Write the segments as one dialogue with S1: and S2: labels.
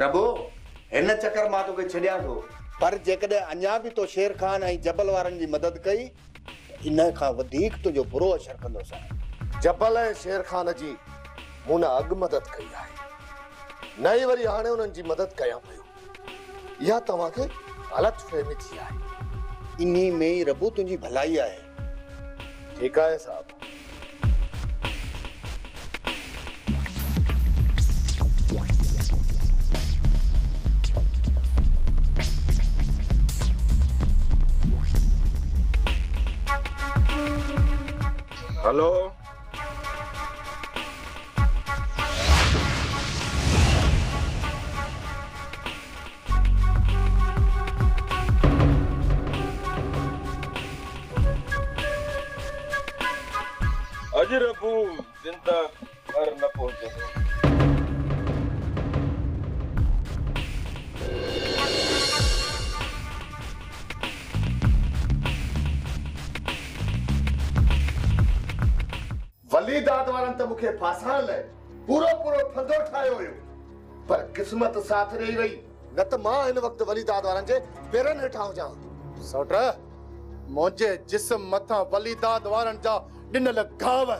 S1: रबो इन चक्कर मां तोखे छॾियां थो, पर जेकॾहिं अञा बि तो शेर खान ऐं जबल वारनि जी मदद कई इन खां वधीक तुंहिंजो बुरो असर कंदोसि।
S2: जबल ऐं शेर खान जी मूं न अॻु मदद कई आहे, न ई वरी हाणे उन्हनि जी मदद कयां पियो। इहा तव्हांखे ग़लतफ़हमी थी आहे।
S1: इन्ही में ई रबो तुंहिंजी भलाई आहे।
S2: ठीकु आहे साहब।
S3: हेलो, अज रबू जिंदा घर न पहुंचे।
S2: वली दाद वारनि त मूंखे फासाइण लाइ पूरो फंदो ठाहियो हुयो, पर क़िस्मत साथ ॾेई वई, न त मां हिन वक़्तु वली दाद वारनि जे पेरनि हेठां हुजां। सौट मुंहिंजे जिस्म मथां वली दाद वारनि जा ॾिनल घाव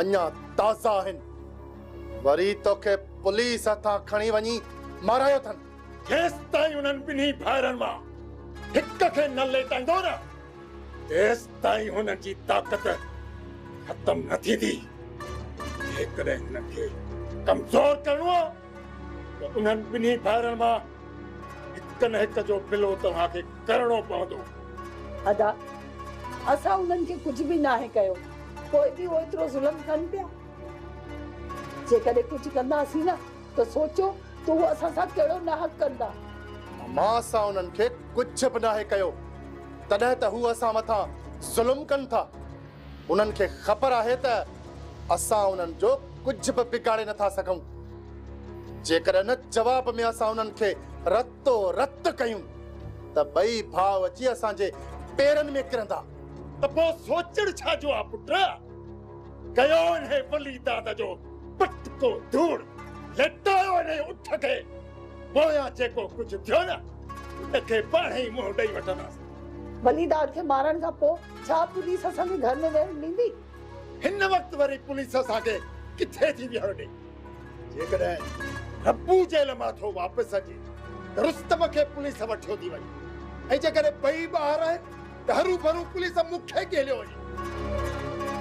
S2: अञा ताज़ा आहिनि। वरी तोखे पुलिस हथां खणी वञी मारायो अथनि।
S4: जेसि ताईं उन्हनि ॿिन्ही भाइरनि मां हिक खे न लेटाईंदो न, तेसि ताईं हुननि जी ताक़त खत्म न थींदी। जेकॾहिं हिननि खे कमज़ोर करणो आहे त उन्हनि ॿिन्ही भाइरनि मां हिक न हिक जो बिलो तव्हांखे करणो पवंदो।
S5: अदा असां उन्हनि खे कुझु बि नाहे कयो, पोइ बि वो एतिरो ज़ुल्म कनि पिया। जेकॾहिं कुझु कंदासीं न त सोचो त उहो असां सां कहिड़ो नाहक कंदा।
S2: मां सां उन्हनि खे कुझु बि नाहे कयो, तॾहिं त हू असां मथां ज़ुल्म कनि था। उन्हनि खे ख़बर आहे त असां उन्हनि जो कुझु बि बिगाड़े नथा सघूं। जेकॾहिं न जवाब में असां उन्हनि खे रतो रत कयूं त ॿई भाउ अची असांजे पेरनि में किरंदा।
S4: त पोइ सोचण छा जो आहे पुट? कयो इन्हे वली दाद जो पटको धूड़, लटायो इन्हे उठ खे। पोयां जेको कुझु थियो न उनखे पाण ई मुंहुं ॾेई वठंदासीं।
S5: वली दाद खे मारण खां पोइ छा पुलिस असांखे घर में वेहण ॾींदी?
S4: हिन वक़्तु वरी पुलिस असांखे किथे थी विहण ॾे? जेकॾहिं रब्बू जेल मां थो वापसि अचे त रुस्तम खे पुलिस वठियो थी वञे, ऐं जेकॾहिं ॿई ॿार आहिनि त हरू भरू पुलिस मूंखे गेलियो वञे।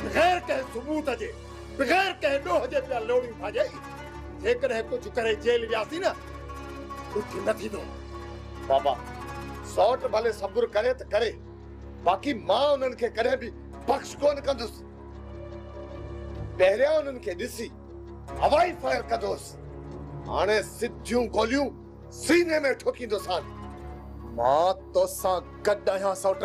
S4: बग़ैर कंहिं सबूत जे, बग़ैर कंहिं ॾोह जे पिया लोड़ियूं भाॼाई। जेकॾहिं कुझु करे जेल वियासीं न कुझु न थींदो।
S2: बाबा सौट भले सब्र करे त करे, बाक़ी मां उन्हनि खे कॾहिं बि बख़्श कोन कंदुसि। पहिरियां उन्हनि खे ॾिसी हवाई फायर कंदोसि, हाणे सिधियूं गोलियूं सीने में ठोकींदोसांनि। मां तोसां गॾु आहियां सौट।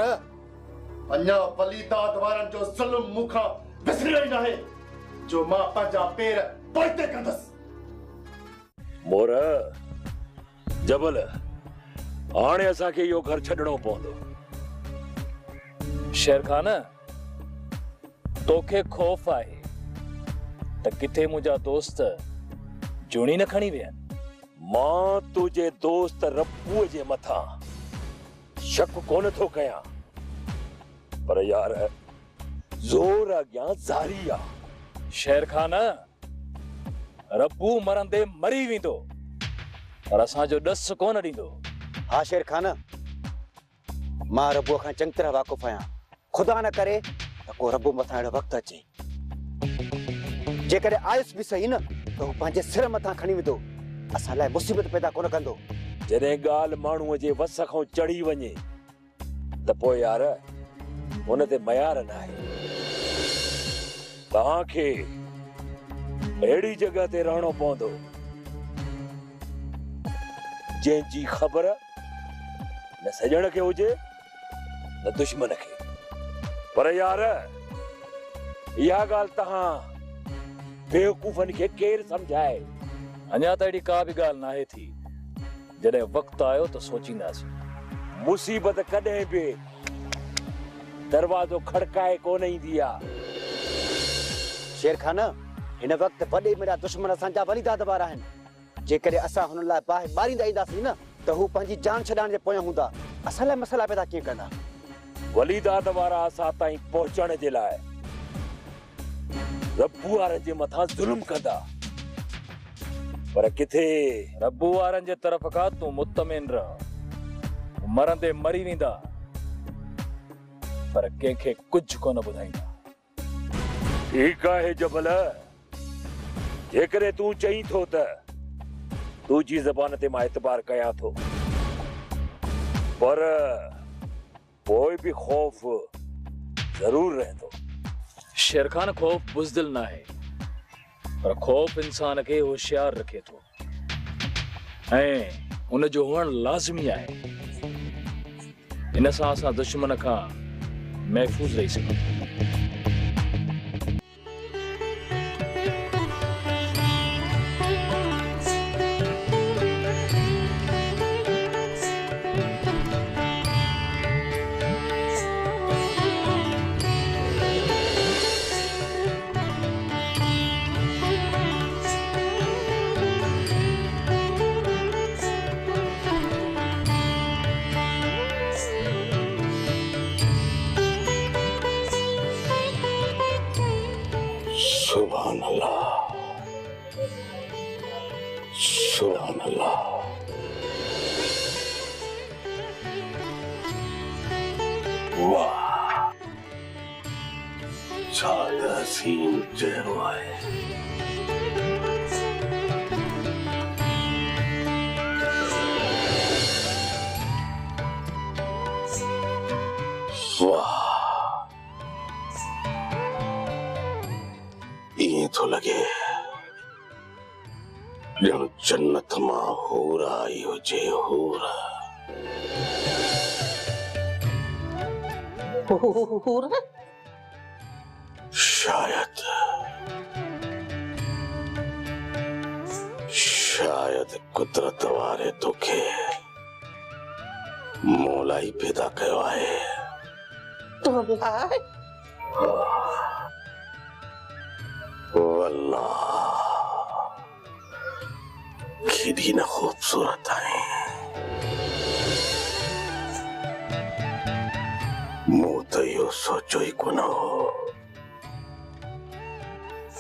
S2: अञा वली दाद वारनि जो ज़ुल्म मूंखां विसरियो ई नाहे जो मां पंहिंजा पेर पोइते कंदुसि।
S6: मोर जबल हाणे असांखे इहो घर छॾणो पवंदो।
S7: शेर खान, तोखे खौफ़ आहे त किथे मुंहिंजा दोस्त जूणी न खणी वियनि।
S6: मां तुंहिंजे दोस्त रब्बूअ जे मथां शक कोन थो कयां, पर यार ज़ोर अॻियां ज़ारी आहे।
S7: शेर खान, रब्बू मरंदे मरी वेंदो, पर असांजो ॾस कोन ॾींदो।
S8: हाँ शेर खान, मां रब्बूअ खां चङी तरह वाक़ुफ़ आहियां। खुदा न करे त को रब्बू मथां अहिड़ो वक़्तु अचे जेकॾहिं आयुसि बि सही न त हू पंहिंजे सिर मथां खणी वेंदो, असां लाइ मुसीबत पैदा कोन कंदो।
S6: जॾहिं ॻाल्हि माण्हूअ जे वस खां चढ़ी वञे त पोइ यार हुन ते मयार न आहे। तव्हांखे अहिड़ी जॻह ते रहणो पवंदो जंहिंजी ख़बर न सॼण खे हुजे न दुश्मन खे। पर यार इहा ॻाल्हि तव्हां बेवकूफ़नि खे केरु सम्झाए?
S7: अञा त अहिड़ी का बि ॻाल्हि नाहे थी। जॾहिं वक़्तु आयो त सोचींदासीं।
S6: मुसीबत कॾहिं बि दरवाज़ो खड़काए कोन ईंदी आहे।
S8: शेर खान, हिन वक़्तु वॾे मेरा दुश्मन असांजा वली दाद वारा आहिनि। जेकॾहिं असां हुन लाइ बाहि ॿारींदा ईंदासीं न त हू पंहिंजी जान छॾाइण जे पोयां हूंदा। असां लाइ मसइला पैदा कीअं कंदा?
S6: वलीदाद वारा असां ताईं पहुचण जे लाइ रब्बू वारनि जे मथां ज़ुल्म कंदा, पर किथे
S7: रब्बू वारनि जे तरफ़ खां तूं मुतमिन रह, मरंदे मरी वेंदा पर कंहिंखे कुझु कोन ॿुधाईंदा।
S6: ठीकु आहे जबल, जेकॾहिं तूं चईं थो त तुंहिंजी ज़बान ते मां एतबार कयां थो, पर पोइ बि ख़ौफ़ ज़रूर रहंदो।
S7: शेरखान खौफ़ बुज़दिल न आहे, पर खौफ़ इंसान खे होशियार रखे थो ऐं उन जो हुअण लाज़मी आहे। इन सां असां दुश्मन खां महफ़ूज़ रही सघूं।
S6: सुभान अल्लाह, सुभान अल्लाह। वाह, छा हसीन चेहरो आहे। वाह, ईअं थो लॻे ॼण जन्नत मां हूर आई हुजे। हूर शायद कुदरत वारे तोखे मोलाई पैदा कयो आहे। वल्लाह, केॾी न ख़ूबसूरत आहे। मूं त इहो सोचियो ई कोन हो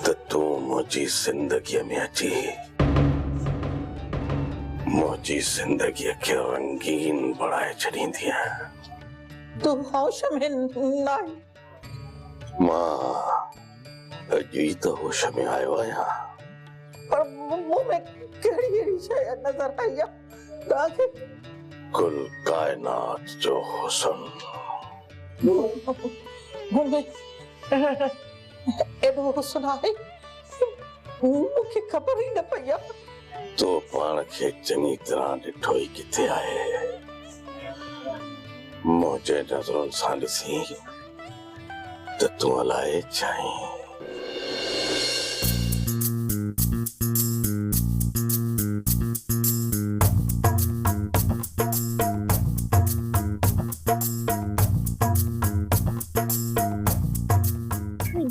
S6: त तूं मुंहिंजी ज़िंदगीअ में अची मुंहिंजी ज़िंदगीअ खे रंगीन बणाए छॾींदी।
S9: तूं होश में न आई?
S6: मां अॼु ई त होश में आयो आहियां।
S9: पर मुंह में कहिड़ी अहिड़ी शइ नज़र आई आहे तव्हांखे?
S6: कुल काइनात जो हुस्न।
S9: मुंह में एॾो हुस्न आहे, मूंखे ख़बर ई न पई आहे।
S6: तो पाण खे चङी तरह ॾिठो ई किथे आहे। मुंहिंजे नज़रुनि सां ॾिसी त तूं अलाए चाहीं।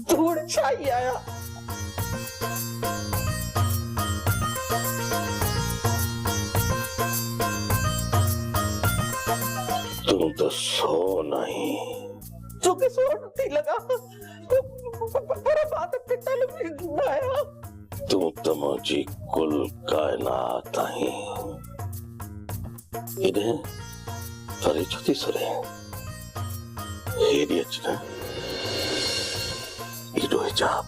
S9: धूड़ छाई आया।
S6: तू तो सो नहीं।
S9: तोखे सो नथी लॻा, पर मां त पिटल बि आहियां।
S6: तू तो मुंहिंजी कुल काइनात आहीं। हेॾे परे छो थी सुरे? हेॾे अच न। एॾो हिजाब।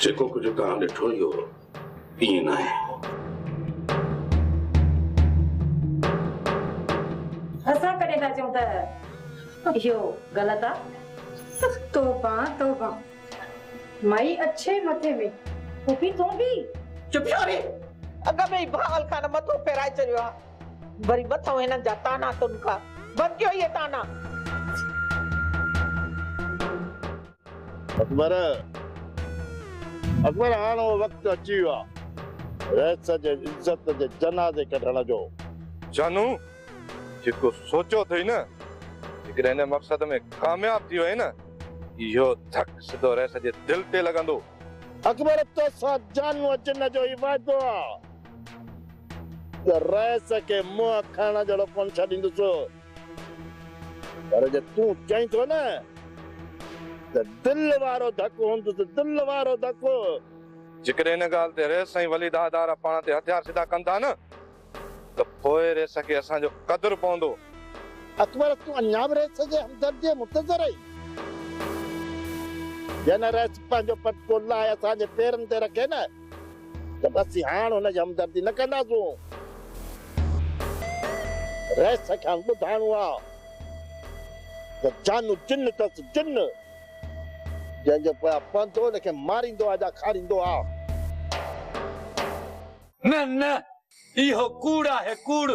S6: जेको कुझु तव्हां ॾिठो इहो ईअं न आहे।
S10: असां कॾहिं था चऊं त इहो ग़लति आहे? तौबा तौबा, माई अच्छे मथे में पुफी तूं बि
S9: चुप छोरी, अॻ में ई भाल खान मथो फेराए छॾियो आहे, वरी मथां हिननि जा ताना तुनका बंदि कयो इहे ताना।
S2: अकबर अकबर हाणे वक़्तु अची वियो आहे रैस जे इज़त जे जनाज़े कढण जो।
S3: जानू जेको सोचो थई न जेकॾहिं हिन मक़सद में कामयाब थी वई न इहो धक सिधो रैस जे दिल ते लॻंदो।
S2: अकबर तोसां जानू अचण जो ई वाइदो आहे त रैस खे मुंहुं खाइण जहिड़ो कोन छॾींदुसि, पर जे तूं चईं थो न त दिल वारो धक हूंदुसि, दिल वारो धक।
S3: जेकॾहिं हिन ॻाल्हि ते रेस ऐं वली दादार पाण ते हथियार सिधा कंदा न त पोइ रेस खे असांजो क़दुरु पवंदो।
S2: अकबर तूं अञा बि रेस जे हमदर्दीअ मुंतज़र आहीं। जन रेस पंहिंजो पटको लाहे असांजे पेरनि ते रखे न त बसि हाणे हुनजी हमदर्दी न कंदासूं। रेस खे ॿुधाइणो आहे त जानू जिन अथसि जिन, जंहिंजे पोयां पंधो हुनखे मारींदो आहे या खारींदो आहे।
S6: न न इहो कूड़ आहे कूड़।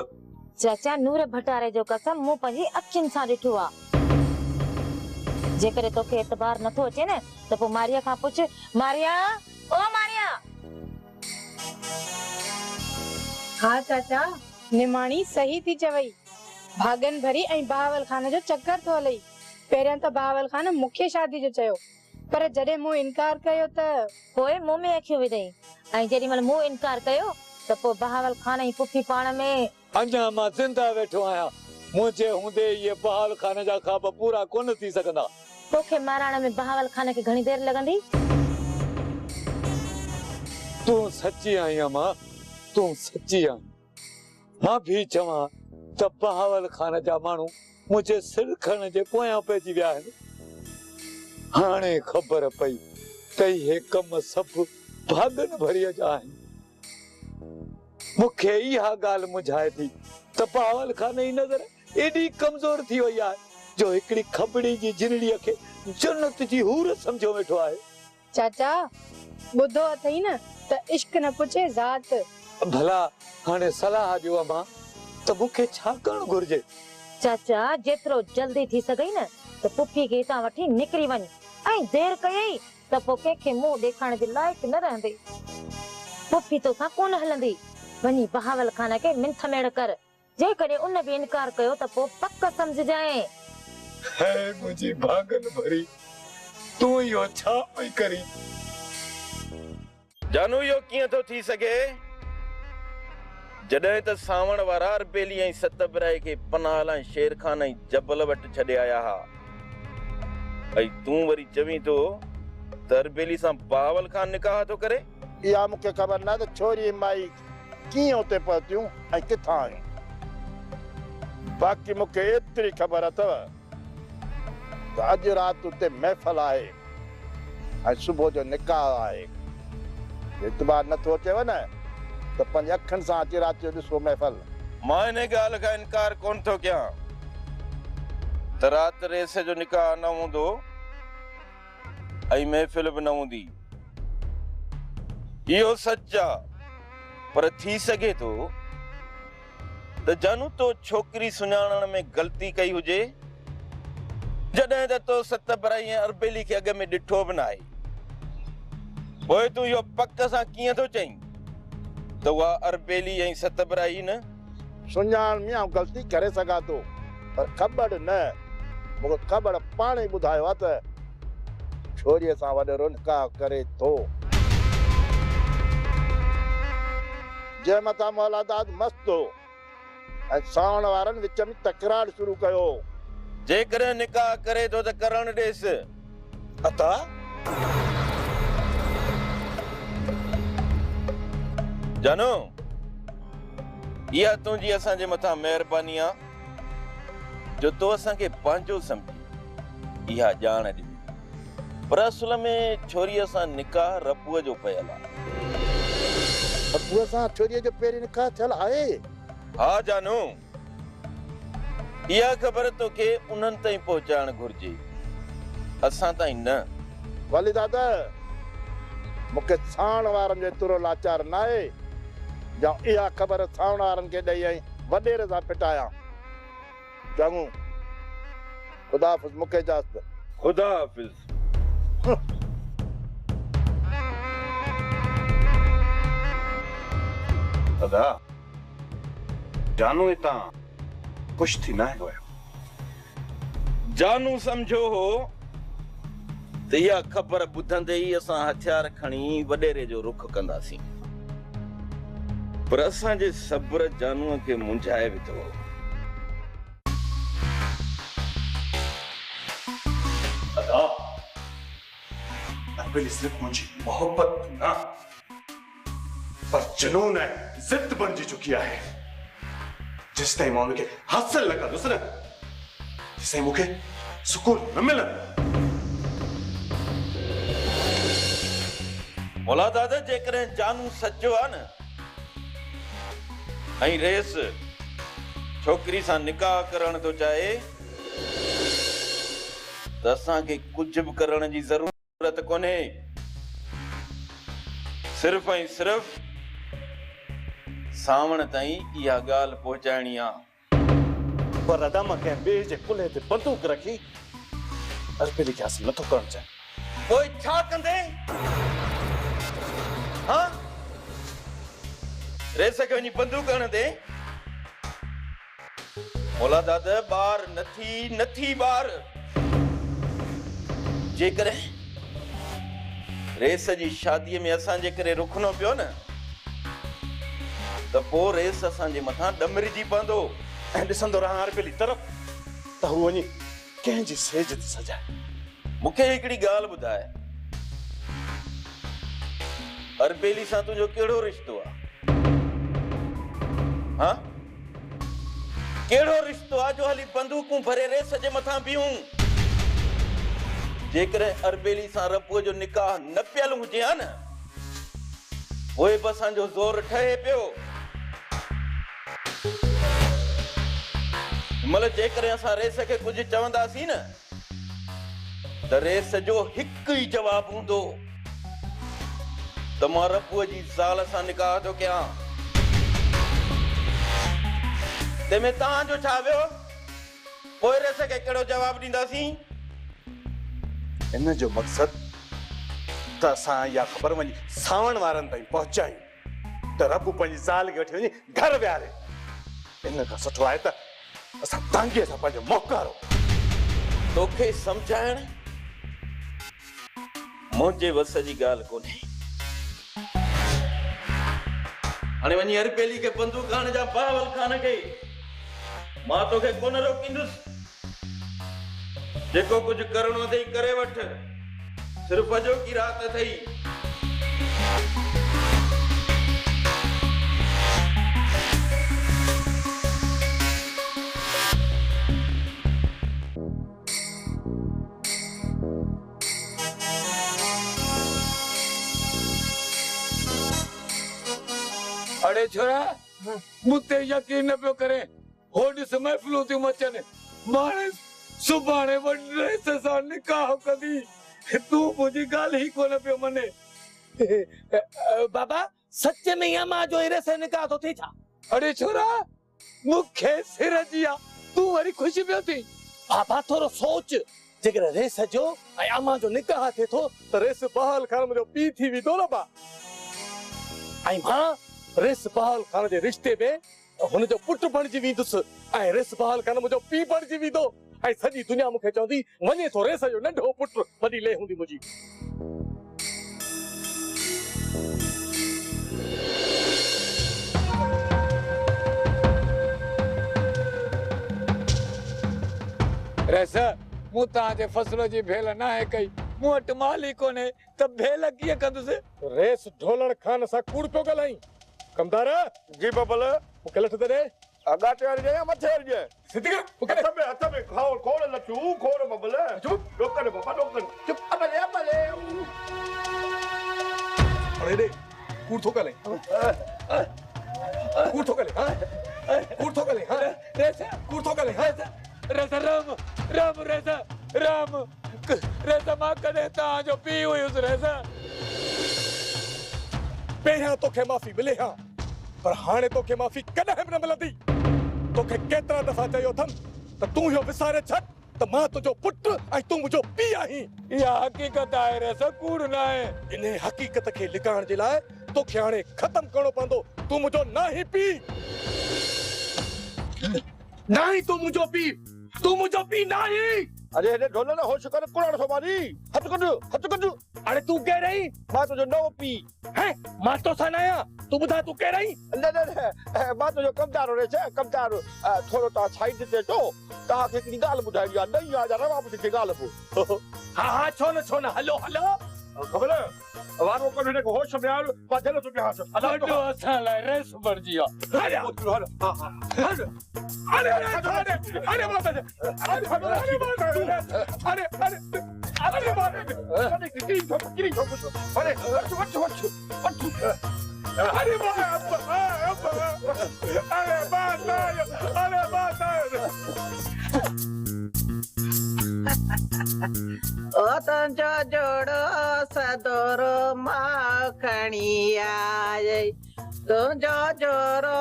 S11: चाचा नूर भटारे जो कसम मूं पंहिंजी अखियुनि सां ॾिठो आहे। जेकॾहिं तोखे एतबार नथो अचे न त पोइ मारिया खां पुछ, मारिया ओ मारिया।
S10: हाँ चाचा निमाणी सही थी चवई। भागन भरी ऐं बहावल खान जो चक्कर थो हलई। पहिरियां त बहावल खान मूंखे शादी जो चयो, पर जॾहिं मूं इनकार कयो त
S11: पोइ मुंह में अखियूं विधई ऐं जेॾीमहिल मूं इनकार कयो त पोइ बहावल खान जी पुफी पाण में
S6: अञा मां ज़िंदा वेठो आहियां। मुंहिंजे हूंदे इहे बहावल खान जा ख्वाब पूरा कोन थी सघंदा।
S11: तोखे मारण में बहावल खान खे घणी देर लॻंदी?
S6: तूं सची आहीं अम्मा, तूं सची आहीं। मां भी चवां त बहावल खान जा माण्हू मुंहिंजे सिर खणण जे पोयां पइजी विया आहिनि। हाणे ख़बर पई त इहे कम सभु भागन भरीअ जा आहिनि। मूंखे इहा ॻाल्हि मुंझाए थी त बहावल खान जी नज़र एॾी कमज़ोर थी वई आहे जो हिकिड़ी खबड़ी जी जिनड़ीअ खे जन्नत जी हूर समझो वेठो आहे।
S10: चाचा ॿुधो अथई न त इश्क न पुछे ज़ात।
S6: भला हाणे सलाह ॾियो अम्मा त मूंखे छा करणु घुर्जे?
S11: चाचा जेतिरो जल्दी थी सघई न त पुफी खे हितां वठी निकिरी वञ ऐं देर कयई त पोइ कंहिंखे मुंहुं ॾेखारण जे लाइक़ न रहंदे। पुफी तोसां कोन हलंदी। वञी बहावल खान खे मिंथ मेड़ कर। जेकॾहिं उन बि इनकार कयो त पोइ पक सम्झजांइ।
S6: है मुंहिंजी भागन भरी तूं इहो छा पई करी?
S3: जानू इहो कीअं थो थी सघे जॾहिं त सावण वारा अरबेली ऐं सतबराए खे पनाह लाइ शेर खान ऐं जबल वटि छॾे आया हुआ ऐं तूं वरी चवीं थो त अरबेली सां बहावल खान निकाह थो करे।
S2: इहा मूंखे ख़बर न त छोरी माई कीअं उते पहुतियूं ऐं किथां आहियूं। बाक़ी मूंखे एतिरी ख़बर अथव त अॼु राति उते महफ़िल आहे ऐं सुबुह जो निकाह आहे। एतबार नथो अचेव न त पंहिंजी अखियुनि सां अची राति जो ॾिसो महफ़िल।
S3: मां हिन ॻाल्हि खां इनकार कोन थो कयां त राति रेस जो निकाह न हूंदो ऐं महफ़िल बि न हूंदी। इहो सच आहे, पर थी सघे थो त जानू तो छोकिरी सुञाणण में ग़लती कई हुजे जॾहिं त तो सतबराई ऐं अरबेली खे अॻ में ॾिठो बि न आहे। पोइ तूं इहो पक सां कीअं थो चईं त उहा अरबेली ऐं सतबराई न?
S2: सुञाण में आउं ग़लती करे सघां थो, पर ख़बर न। मूंखे ख़बर पाण ई ॿुधायो आहे त छोरीअ सां वॾेरो निकाह करे थो। जंहिं मथां मौलादाद मस्त हो ऐं सावण वारनि विच में तकरार शुरू कयो।
S3: जेकॾहिं निकाह करे थो त करण ॾेसि।
S2: अता
S3: जानू इहा तुंहिंजी असांजे मथां महिरबानी आहे जो तो असांखे पंहिंजो सम्झी इहा ॼाण ॾिनी, पर असुल में छोरीअ सां निकाह रबूअ जो पयल आहे।
S2: रबूअ सां छोरीअ जो पहिरीं निकाह थियल आहे?
S3: हा जानू, इहा ख़बर तोखे उन्हनि ताईं पहुचाइण घुर्जे, असां ताईं न।
S2: वली दादा मूंखे सावण वारनि जो एतिरो लाचार न आहे जो इहा ख़बर सावण वारनि खे ॾेई ऐं वॾेरे सां पिटायां। चङो ख़ुदा हाफ़िज़, मूंखे इजाज़त।
S3: ख़ुदा हाफ़िज़।
S2: दादा जानू इतां कुछ थी ना है
S3: जानू समझो हो त इहा ख़बर ॿुधंदे ई असां हथियार खणी वॾेरे जो रुख कंदासीं, पर असांजे सब्र जानूअ खे मुंझाए विधो।
S2: दादा अरबेली सिर्फ मुझे मोहब्बत ना पर जुनून है, जिद बन चुकी है। जिस ताईं मां उनखे हासिल न कंदुसि न, जिस ताईं मूंखे सुकून न मिलंदो।
S3: मौला दादा जेकॾहिं जानू सचो आहे न ऐं रेस छोकिरी सां निकाह करण थो चाहे त असांखे कुझु बि करण जी ज़रूरत कोन्हे। सिर्फ़ ऐं सिर्फ़ सावण ताईं इहा ॻाल्हि पहुचाइणी आहे।
S2: पर दादा मां कंहिं ॿिए जे कुल्हे ते बंदूक रखी अरबेली खे हासिल नथो करणु चाहियां।
S3: पोइ छा कंदे? हाँ रेस खे वञी बंदूक हणंदे? मौला दादा ॿार नथी ॿार। जेकॾहिं रेस जी शादीअ में असांजे करे रुखनो पियो न त पोइ रेस असांजे मथां ॾमरिजी पवंदो।
S2: ऐं ॾिसंदो रहां अरबेली तरफ़ त हू वञी कंहिंजी सेज ते सजाए।
S3: मूंखे हिकिड़ी ॻाल्हि ॿुधाए, अरबेली सां तुंहिंजो कहिड़ो रिश्तो आहे? हाँ कहिड़ो रिश्तो आहे जो हली बंदूकूं भरे रेस जे मथां बीहूं? जेकॾहिं अरबेली सां रबूअ जो निकाह न पियल हुजे हा न, पोइ बि असांजो ज़ोर ठहे पियो। मतलब जेकॾहिं असां रेस खे कुझु चवंदासीं न त रेस जो हिकु ई जवाबु हूंदो त मां रबूअ जी ज़ाल सां निकाह थो कयां। तंहिंमें तव्हांजो छा वियो? पोइ रेस खे कहिड़ो जवाबु ॾींदासीं?
S2: इन जो मक़सद त असां इहा ख़बर वञी सावण वारनि ताईं पहुचायूं त रबू पंहिंजी ज़ाल खे वठी वञी घर विहारे। इन खां सुठो आहे त असां तांगीअ सां पंहिंजो मोकारो।
S3: तोखे सम्झाइण मुंहिंजे वस जी ॻाल्हि कोन्हे। हाणे वञी अरबेली खे बंदूक हणण जा बावल खान कई, मां तोखे कोन रोकींदुसि। जेको कुझु करणो अथई करे वठ, सिर्फ़ अॼोकी रात अथई।
S6: अड़े छोरा मुझे यकीन न पियो करे, हो ॾिस महफ़िलूं थियूं मचनि। माणे सुभाणे वॾे सां निकाह कंदी, तूं मुंहिंजी ॻाल्हि ई कोन पियो मने।
S9: बाबा सच में या मां जो इरे से निकाह तो थी छा?
S6: अड़े छोरा मूंखे सिर जी आ, तूं वरी ख़ुशि पियो थी?
S9: बाबा थोरो सोच, जेकर रेस जो ऐं अम्मा जो निकाह थे थो त रेस बहाल खान मुंहिंजो पीउ थी वेंदो न बा। ऐं मां रेस बहाल खान जे रिश्ते में हुनजो पुटु बणिजी वेंदुसि ऐं रेस बहाल खान मुंहिंजो पीउ बणिजी वेंदो ऐं सॼी दुनिया मूंखे चवंदी वञे थो रेस जो नंढो पुटु, वॾी ले हूंदी मुंहिंजी।
S6: रेस मूं तव्हांजे फ़सलो जी भेल न आहे कई, मूं वटि माल ई कोन्हे त भेल कीअं कंदुसि?
S9: रेस ढोलण खान सां कूड़ पियो ॻाल्हाई। कमदार
S2: जी बबल
S9: मूंखे लठ दे।
S2: अगाटे वारी जे या मथे वारी जे?
S9: सिधी कर
S2: हथ में खोड़ लचू खोड़ बबल। चुप रोकन बाबा रोकन। चुप अबले अबले।
S9: अरे रे कूड़ थो ॻाल्हाई, कूड़ थो ॻाल्हाई, हां कूड़ थो ॻाल्हाई, हां रेस कूड़ थो ॻाल्हाई, हां
S6: रेस राम राम रेस राम रेस मां कॾहिं तव्हांजो पीउ हुयुसि। रेस
S9: पहिरियां तोखे माफ़ी मिले हा, पर हाणे तोखे माफ़ी कॾहिं बि न मिलंदी। तोखे केतिरा दफ़ा चयो अथमि त तूं इहो विसारे छॾ त मां तुंहिंजो पुट ऐं तूं मुंहिंजो पीउ आहीं।
S6: इहा हक़ीक़त आहे रेस, कूड़ न आहे।
S9: इन हक़ीक़त खे लिकाइण जे लाइ तोखे हाणे ख़तम करणो पवंदो। तूं मुंहिंजो नाही पीउ, नाही तूं मुंहिंजो पीउ, तूं मुंहिंजो पीउ नाही।
S3: अरे हेॾे ढोल न होश कर कुराड़ थो मारी। हथ कढ।
S9: अरे तूं केरु आहीं?
S3: मां तुंहिंजो नओं पीउ।
S9: हैं मां तोसां न आहियां। तूं ॿुधाए तूं केरु आहीं?
S3: न मां तुंहिंजो कमदार रेस, कमदार। थोरो तव्हां साइड ते अचो, तव्हांखे हिकिड़ी ॻाल्हि ॿुधाइणी आहे। नई आहे रवा ॿुधी ॻाल्हि पोइ।
S9: हा छो न हलो
S3: ख़बर वारो कोन हिन खे होश में आयो। मां चलो तूं पिया
S6: वॾो असां लाइ रेस बणिजी आहे।
S9: अरे
S12: ओ तुंहिंजो जोड़ो सदोरो माखणी आए, तुंहिंजो जोड़ो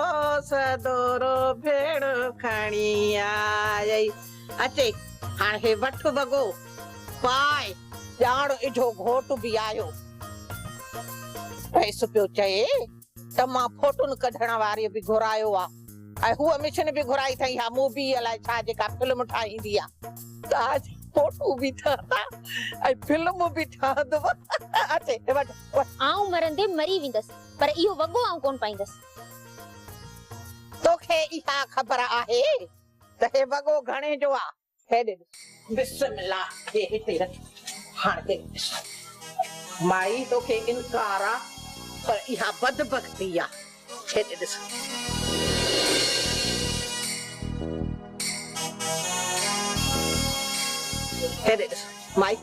S12: सदोरो भेड़ खणी आए। अचे हाणे हे वठ बगो पाए ॼाण इठो घोट बि आयो। पैसो पियो चए त मां फोटुन कढण वारी बि घुरायो आहे ऐं हूअ मिशन बि घुराई अथई। हा मूवी अलाए छा जेका फिल्म ठाहींदी आहे, त आज फोटो भी ठहंदा ऐं फिल्म भी ठहंदव। अचे वठ
S11: आऊं मरंदे मरी वेंदसि, पर इहो वॻो आऊं कोन पाईंदसि।
S12: तोखे इहा ख़बर आहे त हे वॻो घणे जो आहे? हेॾे बिस्मिल्लाह हे हिते रख। हाणे ॾिस माई तोखे इनकार आहे, पर इहा बदबख्ती आहे। हेॾे ॾिस हेॾे ॾिस माई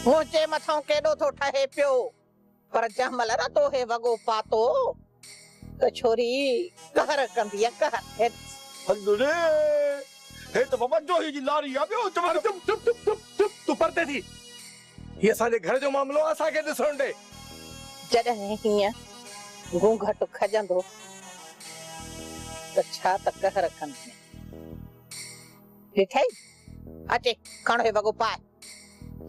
S12: मुंहिंजे मथां केॾो थो ठहे पियो, पर जंहिंमहिल न तो हे वॻो पातो त छोरी कहर कंदी आहे कहर।
S3: हे त बबजो ही जी लारी आहे। ॿियो
S9: चुप तूं परते थी। हीअ असांजे घर जो मामिलो आहे, असांखे ॾिसण ॾे।
S12: जॾहिं हीअं घूंघट खजंदो त छा त कहर कंदी ॾिठई। अचे खण हे वॻो पाए।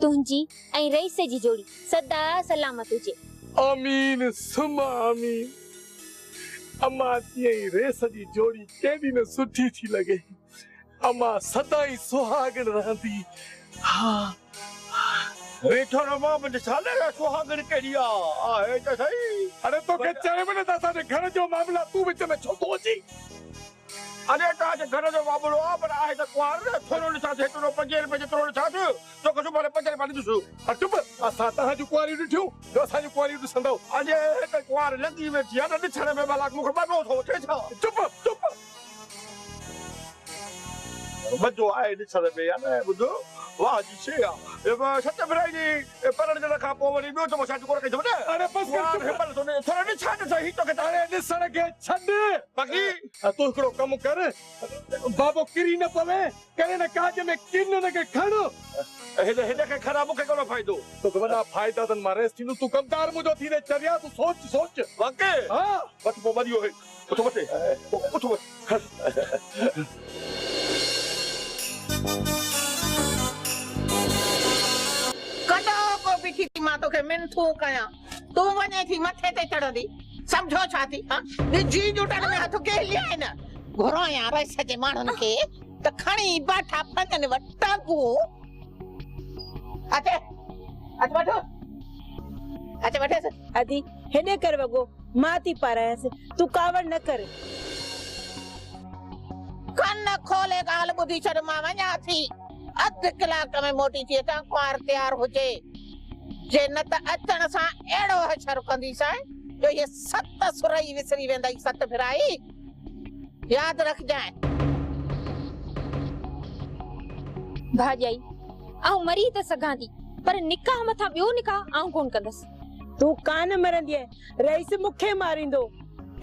S11: तुंहिंजी ऐं रईस जी जोड़ी सदा सलामत हुजे।
S9: आमीन सुमा आमीन। अम्मा तीअं रेस जी जोड़ी केॾी न सुठी थी लॻे। अम्मा सदाई सुहागण रहंदी। हा
S3: वेठो न मां बि ॾिसां न सुहागण कहिड़ी आहे त सही।
S9: अरे तोखे चए वञे त असांजे घर जो मामला तूं विच में छो थो अची?
S3: अरे तव्हांजे घर जो मामिलो आहे, पर आहे त कुंवार न। थोरो ॾिसांसि हेतिरो 5 रुपए जेतिरो ॾिसांसि, तोखे सुभाणे 5 रुपया ॾिसूं।
S9: चुप, असां तव्हांजूं कुंवारियूं ॾिठियूं जो असांजूं कुंवारियूं ॾिसंदव?
S3: अॼु हिकु कुंवार लंगी वेठी आहे न, ॾिसण में भला मूंखे मज़ो थो अचे छा?
S9: चुप
S3: मज़ो आहे ॾिसण में आहे न। ॿुधो वाह जी शइ आहे। सत फिराई जी परण खां पोइ वरी ॿियो तमाशा कोन कई न।
S9: अरे बस
S3: थोरो ॾिसां त सही तोखे।
S9: अरे ॾिसण खे छॾ।
S3: बाक़ी
S9: तूं हिकिड़ो कमु कर, बाबो किरी न पवे करे न काज में किन न के खण।
S3: हिन खे खरा मूंखे कोन फ़ाइदो।
S9: तोखे वॾा फ़ाइदा अथनि। मां रेस थींदो। तूं कमदार मुंहिंजो थी चरिया। तूं सोच।
S3: वाकई
S9: हा
S3: वठ पोइ वरी हो उथो वठे उथो
S12: कॾो को बीठी थी मां तोखे मिनथू कयां, तूं वञे थी मथे ते चढ़ंदी। समझो छा थी? जी जुटन में हथ के लिया न घुराया रेस जे माण्हुनि खे त खणी बाठा फंदन वटागू। अचे वठो
S5: आदि हेॾे कर वॻो, मां थी पारायसि, तूं कावड़ न कर।
S12: कन खोले ॻाल्हि ॿुधी छॾ। मां वञा थी, अधु कलाक में मोटी थी अचां। कुंवार तयार हुजे, जे न त अचण सां अहिड़ो हशर कंदीसां जो ये 7 सुरई विसरी वेंदई। 7 फिराई यादि रखजांइ।
S11: भाॼाई आऊं मरी त सघां थी, पर निकाह मथां ॿियो निकाह आऊं कोन कंदसि।
S5: तूं कान मरंदी आहे, रईस मूंखे मारींदो।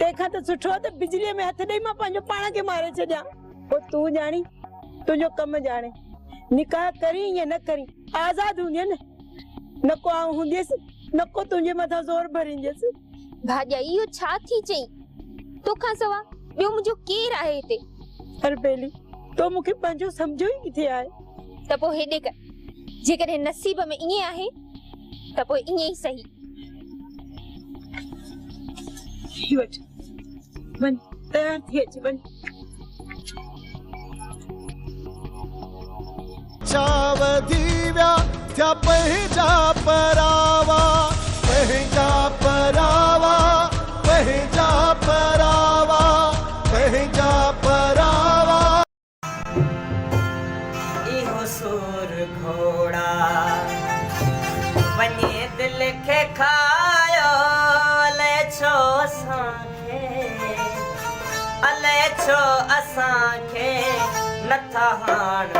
S5: तंहिंखां त सुठो आहे त बिजलीअ में हथ ॾेई मां पंहिंजो पाण खे मारे छॾियां। पोइ तूं ॼाणी, तुंहिंजो कमु ॼाणे। निकाह करी या न करी आज़ाद हूंदी न। न को आऊं हूंदसि, न को तुंहिंजे मथां ज़ोर भरींदसि।
S11: भाॼाई इहो छा थी चई? तोखां सवा ॿियो मुंहिंजो केरु आहे हिते?
S10: अरबेली तो मूंखे पंहिंजो सम्झो ई किथे आहे।
S13: त पोइ हेॾे कर, जेकॾहिं नसीब में ईअं आहे त पोइ ईअं ई सही।
S10: ही वठ, वञ तयार थी अच, वञ।
S14: चावधीव्या त्या पंहिंजा परावा, पंहिंजा परावा, पंहिंजा परावा, पंहिंजा परावा।
S15: इहो सुर घोड़ा वञे दिल खे खायो, अले छो असांखे नथा हाण